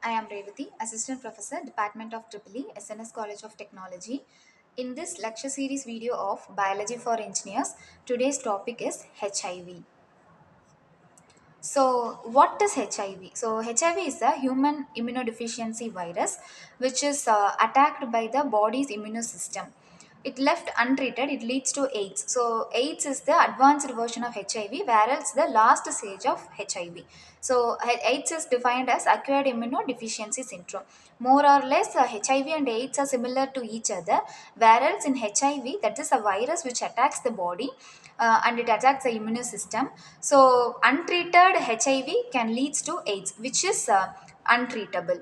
I am Revati, Assistant Professor, Department of EEE, SNS College of Technology. In this lecture series video of Biology for Engineers, today's topic is HIV. So, what is HIV? So, HIV is a human immunodeficiency virus which is attacked by the body's immune system. It left untreated, it leads to AIDS. So, AIDS is the advanced version of HIV, whereas the last stage of HIV. So, AIDS is defined as acquired immunodeficiency syndrome. More or less, HIV and AIDS are similar to each other, whereas in HIV, that is a virus which attacks the body and it attacks the immune system. So, untreated HIV can lead to AIDS, which is untreatable.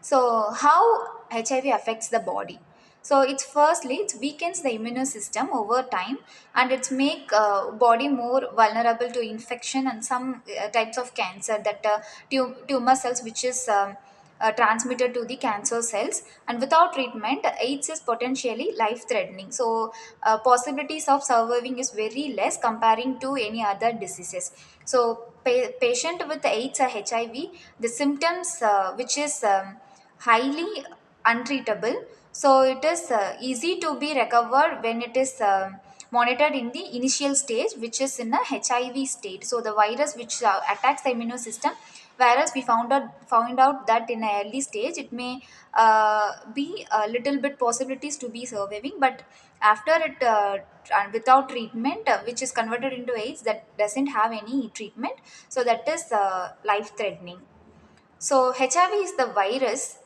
So, how HIV affects the body? So, it's firstly it weakens the immune system over time, and it's make body more vulnerable to infection and some types of cancer that tumor cells, which is transmitted to the cancer cells. And without treatment, AIDS is potentially life threatening. So, possibilities of surviving is very less comparing to any other diseases. So, patient with AIDS or HIV, the symptoms which is highly untreatable. So it is easy to be recovered when it is monitored in the initial stage, which is in a HIV state. So the virus which attacks the immune system, whereas we found out that in an early stage it may be a little bit possibilities to be surviving, but after it without treatment, which is converted into AIDS, that doesn't have any treatment, so that is life threatening. So HIV is the virus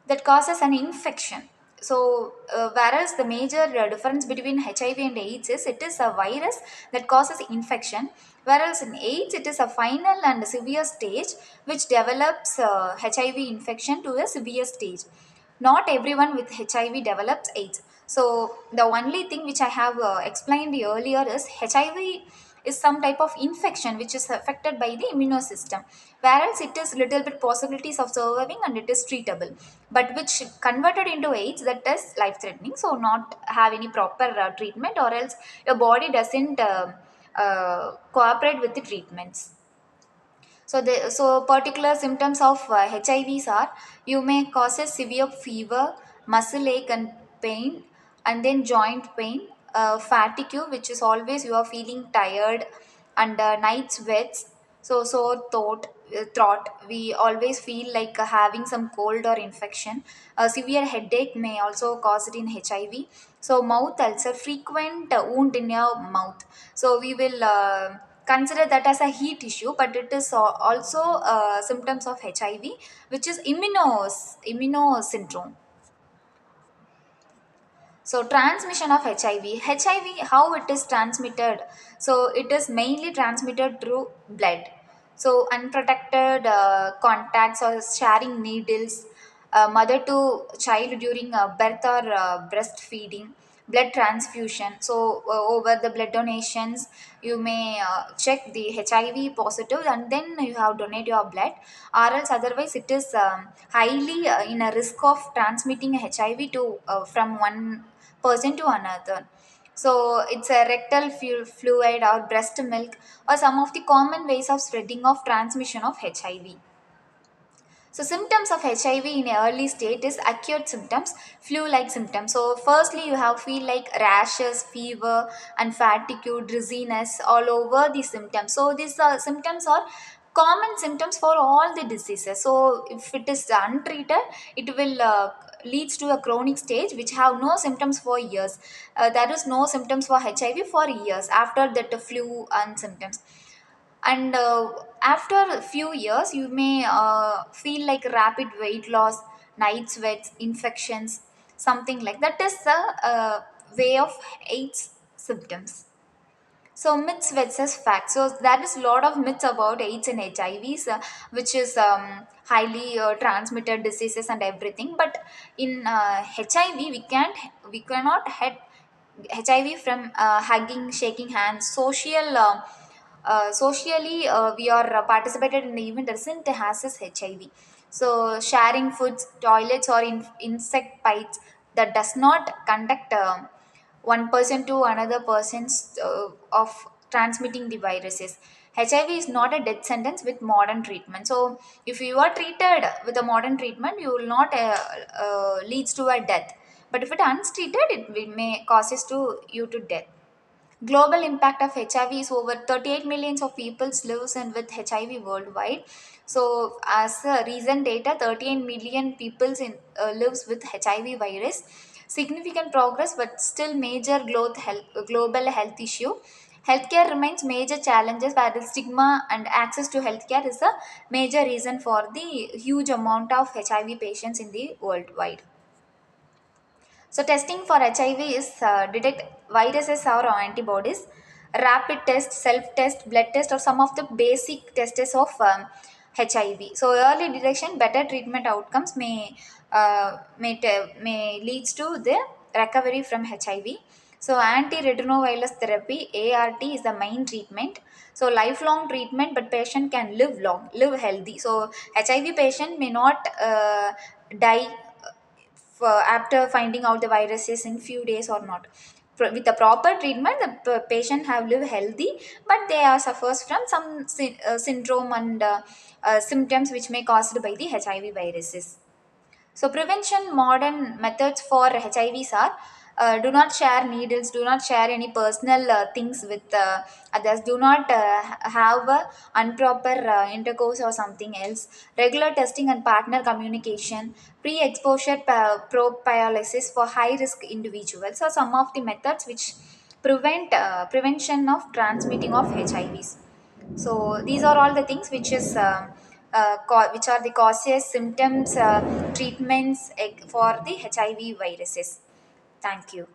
that causes an infection. So whereas the major difference between HIV and AIDS is it is a virus that causes infection, whereas in AIDS it is a final and severe stage which develops HIV infection to a severe stage. Not everyone with HIV develops AIDS. So the only thing which I have explained earlier is HIV is some type of infection which is affected by the immune system, whereas it is little bit possibilities of surviving and it is treatable, but which converted into AIDS, that is life threatening, so not have any proper treatment, or else your body doesn't cooperate with the treatments. So particular symptoms of HIVs are you may causes severe fever, muscle ache and pain, and then joint pain, fatigue, which is always you are feeling tired, and night sweats, so sore throat. We always feel like having some cold or infection. A severe headache may also cause it in HIV. So mouth ulcer, frequent wound in your mouth. So we will. Consider that as a heat issue, but it is also symptoms of HIV, which is immuno syndrome. So transmission of HIV, how it is transmitted? So it is mainly transmitted through blood. So unprotected contacts or sharing needles, mother to child during birth or breastfeeding, blood transfusion. So over the blood donations, you may check the HIV positive and then you have donate your blood, or else otherwise it is highly in a risk of transmitting HIV to from one person to another. So it's a rectal fluid or breast milk or some of the common ways of spreading of transmission of HIV. So symptoms of HIV in early state is acute symptoms, flu-like symptoms. So firstly, you have feel like rashes, fever, and fatigue, dizziness all over the symptoms. So these symptoms are common symptoms for all the diseases. So if it is untreated, it will leads to a chronic stage which have no symptoms for years. There is no symptoms for HIV for years after that flu and symptoms, and after a few years you may feel like rapid weight loss, night sweats, infections, something like that is the way of AIDS symptoms. So myths versus facts. So there is a lot of myths about AIDS and HIVs, which is highly transmitted diseases and everything. But in HIV, we cannot had HIV from hugging, shaking hands, socially we are participated in the event doesn't has this HIV. So sharing foods, toilets, or insect bites, that does not conduct one person to another person's of transmitting the viruses. HIV is not a death sentence with modern treatment. So if you are treated with a modern treatment, you will not leads to a death. But if it untreated, may causes to you to death. Global impact of HIV is over 38 millions of people lives in with HIV worldwide. So, as a recent data, 38 million people lives with HIV virus. Significant progress, but still major global health issue. Healthcare remains major challenges where the stigma and access to healthcare is a major reason for the huge amount of HIV patients in the worldwide. So testing for HIV is detect viruses or antibodies, rapid test, self-test, blood test, or some of the basic tests of HIV. So early detection, better treatment outcomes may leads to the recovery from HIV. So antiretroviral therapy (ART) is the main treatment. So lifelong treatment, but patient can live long, live healthy. So HIV patient may not die after finding out the viruses in few days or not. With the proper treatment, the patient have live healthy, but they are suffers from some syndrome and symptoms which may caused by the HIV viruses. So prevention modern methods for HIVs are do not share needles, do not share any personal things with others, do not have improper intercourse or something else, regular testing and partner communication, pre-exposure prophylaxis for high-risk individuals are some of the methods which prevent prevention of transmitting of HIVs. So these are all the things which is which are the causes, symptoms, treatments for the HIV viruses. Thank you.